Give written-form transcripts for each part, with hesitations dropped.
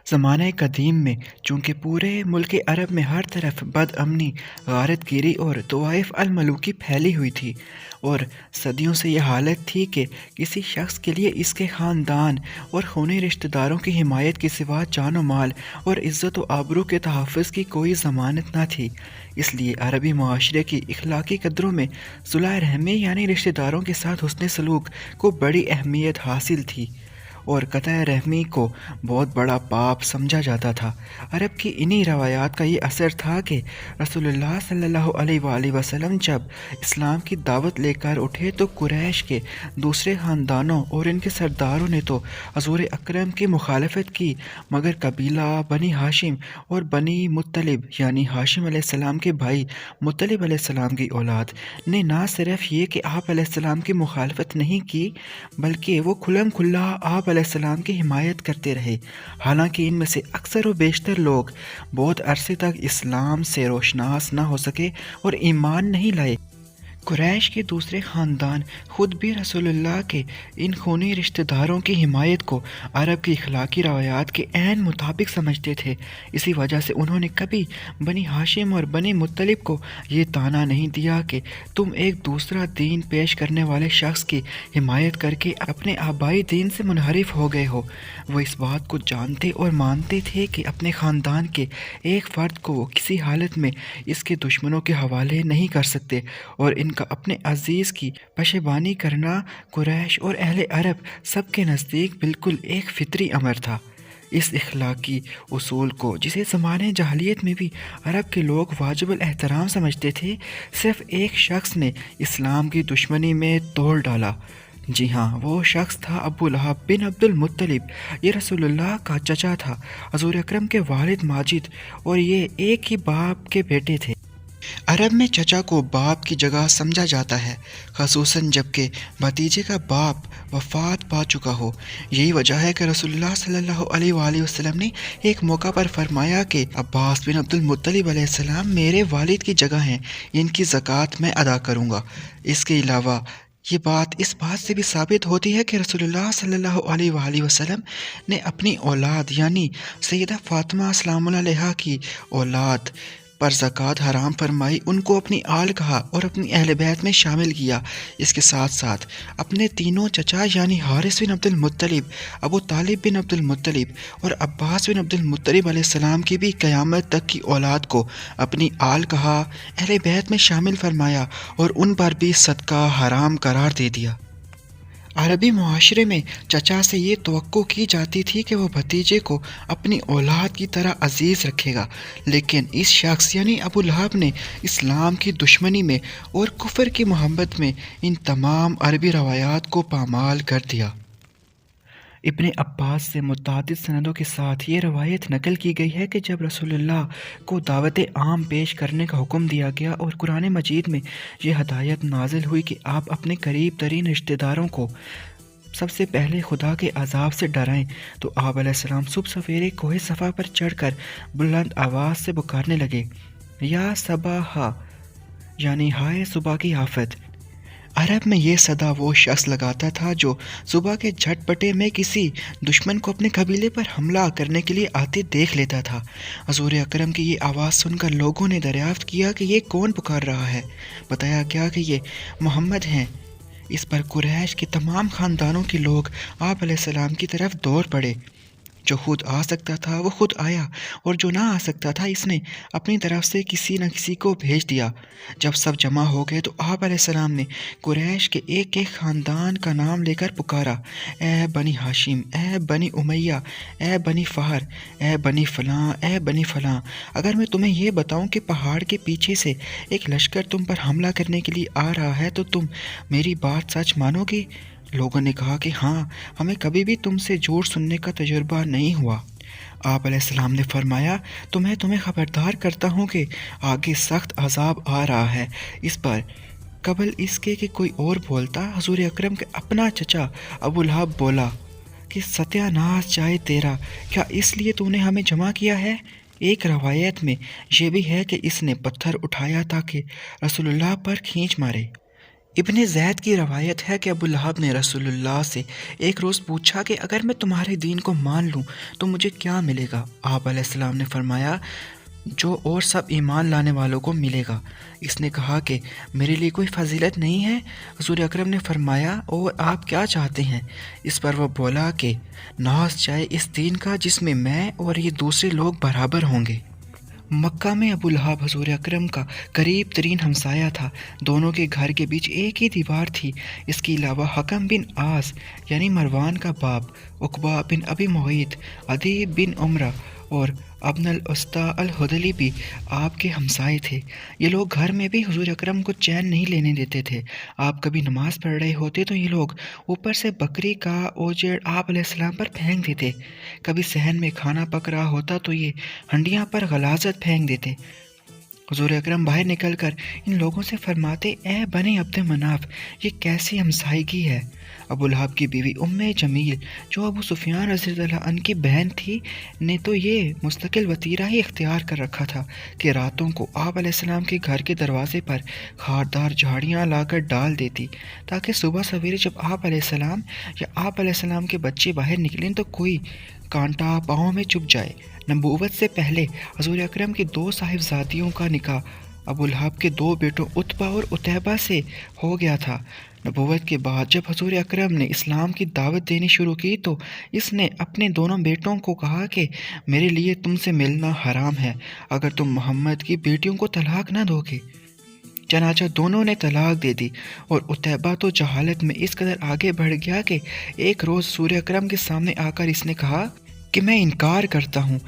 زمانہ قدیم میں چونکہ پورے ملک عرب میں ہر طرف بد امنی، غارت گیری اور طوائف الملوکی پھیلی ہوئی تھی، اور صدیوں سے یہ حالت تھی کہ کسی شخص کے لیے اس کے خاندان اور خونی رشتہ داروں کی حمایت کے سوا جان و مال اور عزت و آبرو کے تحفظ کی کوئی ضمانت نہ تھی۔ اس لیے عربی معاشرے کی اخلاقی قدروں میں صلہ رحمی یعنی رشتہ داروں کے ساتھ حسن سلوک کو بڑی اہمیت حاصل تھی، اور قطع رحمی کو بہت بڑا پاپ سمجھا جاتا تھا۔ عرب کی انہی روایات کا یہ اثر تھا کہ رسول اللہ صلی اللہ علیہ وآلہ وسلم جب اسلام کی دعوت لے کر اٹھے تو قریش کے دوسرے خاندانوں اور ان کے سرداروں نے تو حضور اکرم کی مخالفت کی، مگر قبیلہ بنی ہاشم اور بنی مطلب یعنی ہاشم علیہ السلام کے بھائی مطلب علیہ السلام کی اولاد نے نہ صرف یہ کہ آپ علیہ السلام کی مخالفت نہیں کی، بلکہ وہ کھلم کھلا آپ علیہ السلام کی حمایت کرتے رہے، حالانکہ ان میں سے اکثر و بیشتر لوگ بہت عرصے تک اسلام سے روشناس نہ ہو سکے اور ایمان نہیں لائے۔ قریش کے دوسرے خاندان خود بھی رسول اللہ کے ان خونی رشتہ داروں کی حمایت کو عرب کی اخلاقی روایات کے عین مطابق سمجھتے تھے۔ اسی وجہ سے انہوں نے کبھی بنی ہاشم اور بنی مطلب کو یہ طعنہ نہیں دیا کہ تم ایک دوسرا دین پیش کرنے والے شخص کی حمایت کر کے اپنے آبائی دین سے منحرف ہو گئے ہو۔ وہ اس بات کو جانتے اور مانتے تھے کہ اپنے خاندان کے ایک فرد کو وہ کسی حالت میں اس کے دشمنوں کے حوالے نہیں کر سکتے، اور ان کا اپنے عزیز کی پشیمانی کرنا قریش اور اہل عرب سب کے نزدیک بالکل ایک فطری امر تھا۔ اس اخلاقی اصول کو، جسے زمانے جاہلیت میں بھی عرب کے لوگ واجب الاحترام سمجھتے تھے، صرف ایک شخص نے اسلام کی دشمنی میں توڑ ڈالا۔ جی ہاں، وہ شخص تھا ابو لہب بن عبد المطلب۔ یہ رسول اللہ کا چچا تھا، حضور اکرم کے والد ماجد، اور یہ ایک ہی باپ کے بیٹے تھے۔ عرب میں چچا کو باپ کی جگہ سمجھا جاتا ہے، خصوصاً جب کہ بھتیجے کا باپ وفات پا چکا ہو۔ یہی وجہ ہے کہ رسول اللہ صلی اللہ علیہ وآلہ وسلم نے ایک موقع پر فرمایا کہ عباس بن عبد المطلب علیہ السلام میرے والد کی جگہ ہیں، ان کی زکوٰۃ میں ادا کروں گا۔ اس کے علاوہ یہ بات اس بات سے بھی ثابت ہوتی ہے کہ رسول اللہ صلی اللہ علیہ وآلہ وسلم نے اپنی اولاد یعنی سیدہ فاطمہ سلام اللہ علیہا کی اولاد پر زکوٰۃ حرام فرمائی، ان کو اپنی آل کہا اور اپنی اہل بیت میں شامل کیا۔ اس کے ساتھ ساتھ اپنے تینوں چچا یعنی حارث بن عبد المطلب، ابو طالب بن عبد المطلب اور عباس بن عبد المطلب علیہ السلام کی بھی قیامت تک کی اولاد کو اپنی آل کہا، اہل بیت میں شامل فرمایا اور ان پر بھی صدقہ حرام قرار دے دیا۔ عربی معاشرے میں چچا سے یہ توقع کی جاتی تھی کہ وہ بھتیجے کو اپنی اولاد کی طرح عزیز رکھے گا، لیکن اس شخص یعنی ابو لہب نے اسلام کی دشمنی میں اور کفر کی محبت میں ان تمام عربی روایات کو پامال کر دیا۔ ابن عباس سے متعدد سندوں کے ساتھ یہ روایت نقل کی گئی ہے کہ جب رسول اللہ کو دعوت عام پیش کرنے کا حکم دیا گیا اور قرآن مجید میں یہ ہدایت نازل ہوئی کہ آپ اپنے قریب ترین رشتہ داروں کو سب سے پہلے خدا کے عذاب سے ڈرائیں، تو آپ علیہ السلام صبح سویرے کوہ صفا پر چڑھ کر بلند آواز سے پکارنے لگے، یا صباحا یعنی ہائے صبح کی آفت۔ عرب میں یہ صدا وہ شخص لگاتا تھا جو صبح کے جھٹ پٹے میں کسی دشمن کو اپنے قبیلے پر حملہ کرنے کے لیے آتے دیکھ لیتا تھا۔ حضور اکرم کی یہ آواز سن کر لوگوں نے دریافت کیا کہ یہ کون پکار رہا ہے۔ بتایا گیا کہ یہ محمد ہیں۔ اس پر قریش کے تمام خاندانوں کے لوگ آپ علیہ السلام کی طرف دوڑ پڑے۔ جو خود آ سکتا تھا وہ خود آیا، اور جو نہ آ سکتا تھا اس نے اپنی طرف سے کسی نہ کسی کو بھیج دیا۔ جب سب جمع ہو گئے تو آپ علیہ السلام نے قریش کے ایک ایک خاندان کا نام لے کر پکارا، اے بنی ہاشم، اے بنی امیہ، اے بنی فہر، اے بنی فلاں، اے بنی فلاں، اگر میں تمہیں یہ بتاؤں کہ پہاڑ کے پیچھے سے ایک لشکر تم پر حملہ کرنے کے لیے آ رہا ہے تو تم میری بات سچ مانو گے؟ لوگوں نے کہا کہ ہاں، ہمیں کبھی بھی تم سے جھوٹ سننے کا تجربہ نہیں ہوا۔ آپ علیہ السلام نے فرمایا، تو میں تمہیں خبردار کرتا ہوں کہ آگے سخت عذاب آ رہا ہے۔ اس پر قبل اس کے کہ کوئی اور بولتا، حضور اکرم کے اپنا چچا ابو لہب بولا کہ ستیہ ناس جائے تیرا، کیا اس لیے تو نے ہمیں جمع کیا ہے؟ ایک روایت میں یہ بھی ہے کہ اس نے پتھر اٹھایا تاکہ رسول اللہ پر کھینچ مارے۔ ابن زید کی روایت ہے کہ ابو لہب نے رسول اللہ سے ایک روز پوچھا کہ اگر میں تمہارے دین کو مان لوں تو مجھے کیا ملے گا؟ آپ علیہ السلام نے فرمایا جو اور سب ایمان لانے والوں کو ملے گا۔ اس نے کہا کہ میرے لیے کوئی فضیلت نہیں ہے؟ حضور اکرم نے فرمایا اور آپ کیا چاہتے ہیں؟ اس پر وہ بولا کہ ناز چاہے اس دین کا جس میں میں اور یہ دوسرے لوگ برابر ہوں گے۔ مکہ میں ابو لہب حضور اکرم کا قریب ترین ہمسایہ تھا۔ دونوں کے گھر کے بیچ ایک ہی دیوار تھی۔ اس کے علاوہ حکم بن عاص یعنی مروان کا باپ، عقبہ بن ابی معیط، عدی بن عمرہ اور ابن الاسطیٰ الہذلی بھی آپ کے ہمسائے تھے۔ یہ لوگ گھر میں بھی حضور اکرم کو چین نہیں لینے دیتے تھے۔ آپ کبھی نماز پڑھ رہے ہوتے تو یہ لوگ اوپر سے بکری کا اوجڑ آپ علیہ السلام پر پھینک دیتے۔ کبھی صحن میں کھانا پک رہا ہوتا تو یہ ہنڈیاں پر غلاظت پھینک دیتے۔ حضور اکرم باہر نکل کر ان لوگوں سے فرماتے، اے بنی عبد مناف، یہ کیسی ہمسائیگی ہے؟ ابو لہب کی بیوی ام جمیل جو ابو سفیان رضی اللہ عنہ کی بہن تھی نے تو یہ مستقل وطیرہ ہی اختیار کر رکھا تھا کہ راتوں کو آپ علیہ السلام کے گھر کے دروازے پر خاردار جھاڑیاں لا کر ڈال دیتی تاکہ صبح سویرے جب آپ علیہ السلام یا آپ علیہ السلام کے بچے باہر نکلیں تو کوئی کانٹا پاؤں میں چبھ جائے۔ نبوت سے پہلے حضور اکرم کی 2 صاحبزادیوں کا نکاح ابو لہب کے 2 بیٹوں عتبہ اور عتیبہ سے ہو گیا تھا۔ نبوت کے بعد جب حضور اکرم نے اسلام کی دعوت دینی شروع کی تو اس نے اپنے دونوں بیٹوں کو کہا کہ میرے لیے تم سے ملنا حرام ہے اگر تم محمد کی بیٹیوں کو طلاق نہ دو گے۔ چنانچہ دونوں نے طلاق دے دی اور عتیبہ تو جہالت میں اس قدر آگے بڑھ گیا کہ ایک روز حضور اکرم کے سامنے آ کر اس نے کہا کہ میں انکار کرتا ہوں۔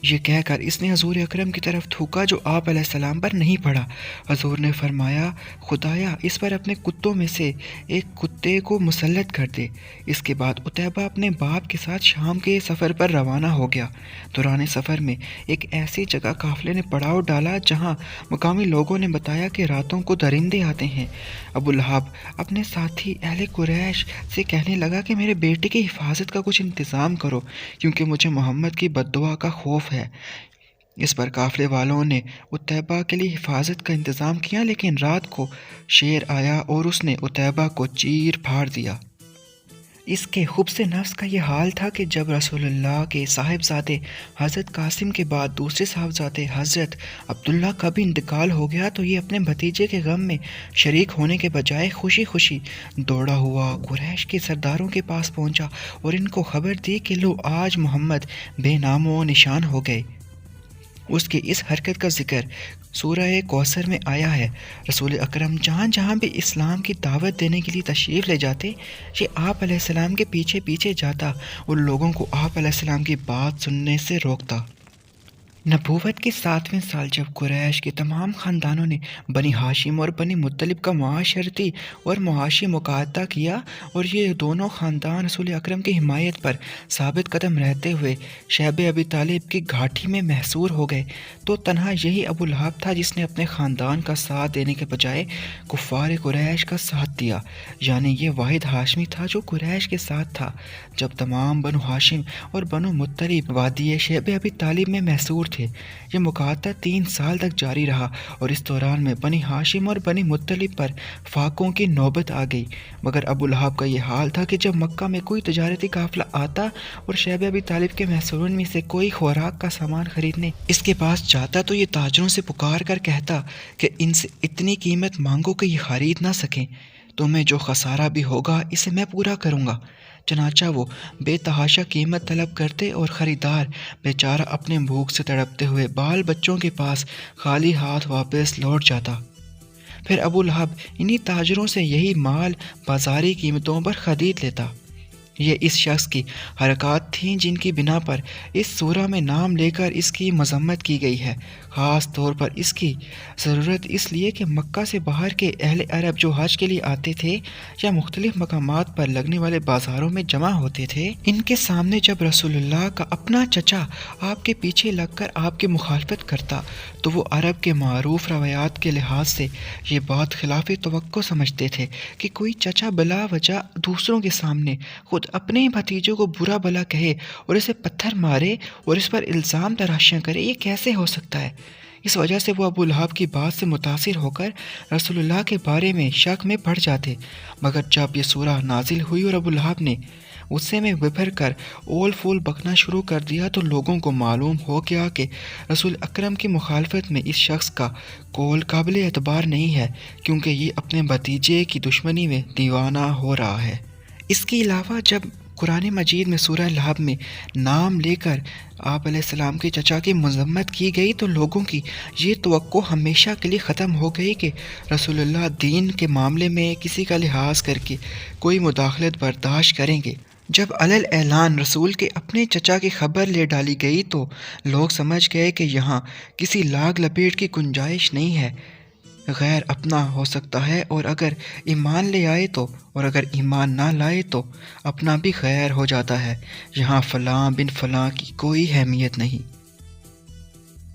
یہ کہہ کر اس نے حضور اکرم کی طرف تھوکا جو آپ علیہ السلام پر نہیں پڑا۔ حضور نے فرمایا خدایا اس پر اپنے کتوں میں سے ایک کتے کو مسلط کر دے۔ اس کے بعد عتیبہ اپنے باپ کے ساتھ شام کے سفر پر روانہ ہو گیا۔ دوران سفر میں ایک ایسی جگہ قافلے نے پڑاؤ ڈالا جہاں مقامی لوگوں نے بتایا کہ راتوں کو درندے آتے ہیں۔ ابو لہب اپنے ساتھی اہل قریش سے کہنے لگا کہ میرے بیٹے کی حفاظت کا کچھ انتظام کرو کیونکہ مجھے محمد کی بددعا کا خوف ہے۔ اس پر قافلے والوں نے عتیبہ کے لیے حفاظت کا انتظام کیا لیکن رات کو شیر آیا اور اس نے عتیبہ کو چیر پھاڑ دیا۔ اس کے خبث نفس کا یہ حال تھا کہ جب رسول اللہ کے صاحبزادے حضرت قاسم کے بعد دوسرے صاحبزادے حضرت عبداللہ کا بھی انتقال ہو گیا تو یہ اپنے بھتیجے کے غم میں شریک ہونے کے بجائے خوشی خوشی دوڑا ہوا قریش کے سرداروں کے پاس پہنچا اور ان کو خبر دی کہ لو آج محمد بے نام و نشان ہو گئے۔ اس کی اس حرکت کا ذکر سورہ کوثر میں آیا ہے۔ رسول اکرم جہاں جہاں بھی اسلام کی دعوت دینے کے لیے تشریف لے جاتے یہ آپ علیہ السلام کے پیچھے پیچھے جاتا اور لوگوں کو آپ علیہ السلام کی بات سننے سے روکتا۔ نبوت کے 7ویں سال جب قریش کے تمام خاندانوں نے بنی ہاشم اور بنی مطلب کا معاشرتی اور معاشی مقاطعہ کیا اور یہ دونوں خاندان رسول اکرم کی حمایت پر ثابت قدم رہتے ہوئے شیب ابی طالب کی گھاٹی میں محصور ہو گئے تو تنہا یہی ابو لہب تھا جس نے اپنے خاندان کا ساتھ دینے کے بجائے کفار قریش کا ساتھ دیا، یعنی یہ واحد ہاشمی تھا جو قریش کے ساتھ تھا۔ جب تمام بنو ہاشم اور بنو مطلب وادی شیب ابی طالب میں محصور تھے یہ مقاطعہ 3 سال تک جاری رہا اور اس دوران میں بنی ہاشم اور بنی مطلب پر فاقوں کی نوبت آ گئی، مگر ابو لہب کا یہ حال تھا کہ جب مکہ میں کوئی تجارتی قافلہ آتا اور شیب ابی طالب کے محصورین میں سے کوئی خوراک کا سامان خریدنے اس کے پاس جاتا تو یہ تاجروں سے پکار کر کہتا کہ ان سے اتنی قیمت مانگو کہ یہ خرید نہ سکیں، تمہیں جو خسارہ بھی ہوگا اسے میں پورا کروں گا۔ چنانچہ وہ بے تحاشا قیمت طلب کرتے اور خریدار بیچارہ اپنے بھوک سے تڑپتے ہوئے بال بچوں کے پاس خالی ہاتھ واپس لوٹ جاتا۔ پھر ابو لہب انہی تاجروں سے یہی مال بازاری قیمتوں پر خرید لیتا۔ یہ اس شخص کی حرکات تھیں جن کی بنا پر اس سورہ میں نام لے کر اس کی مذمت کی گئی ہے، خاص طور پر اس کی ضرورت اس لیے کہ مکہ سے باہر کے اہل عرب جو حج کے لیے آتے تھے یا مختلف مقامات پر لگنے والے بازاروں میں جمع ہوتے تھے ان کے سامنے جب رسول اللہ کا اپنا چچا آپ کے پیچھے لگ کر آپ کی مخالفت کرتا تو وہ عرب کے معروف روایات کے لحاظ سے یہ بات خلاف توقع سمجھتے تھے کہ کوئی چچا بلا وجہ دوسروں کے سامنے خود اپنے بھتیجوں کو برا بلا کہے اور اسے پتھر مارے اور اس پر الزام تراشیاں کرے، یہ کیسے ہو سکتا ہے؟ اس وجہ سے وہ ابو لہب کی بات سے متاثر ہو کر رسول اللہ کے بارے میں شک میں پڑ جاتے، مگر جب یہ سورہ نازل ہوئی اور ابو لہب نے غصے میں ببھر کر اول پھول بکنا شروع کر دیا تو لوگوں کو معلوم ہو گیا کہ رسول اکرم کی مخالفت میں اس شخص کا قول قابل اعتبار نہیں ہے، کیونکہ یہ اپنے بھتیجے کی دشمنی میں دیوانہ ہو رہا ہے۔ اس کے علاوہ جب قرآن مجید میں سورہ لہب میں نام لے کر آپ علیہ السلام کے چچا کی مذمت کی گئی تو لوگوں کی یہ توقع ہمیشہ کے لیے ختم ہو گئی کہ رسول اللہ دین کے معاملے میں کسی کا لحاظ کر کے کوئی مداخلت برداشت کریں گے۔ جب علل اعلان رسول کے اپنے چچا کی خبر لے ڈالی گئی تو لوگ سمجھ گئے کہ یہاں کسی لاگ لپیٹ کی گنجائش نہیں ہے، غیر اپنا ہو سکتا ہے، اور اگر ایمان لے آئے تو، اور اگر ایمان نہ لائے تو اپنا بھی غیر ہو جاتا ہے، یہاں فلاں بن فلاں کی کوئی اہمیت نہیں۔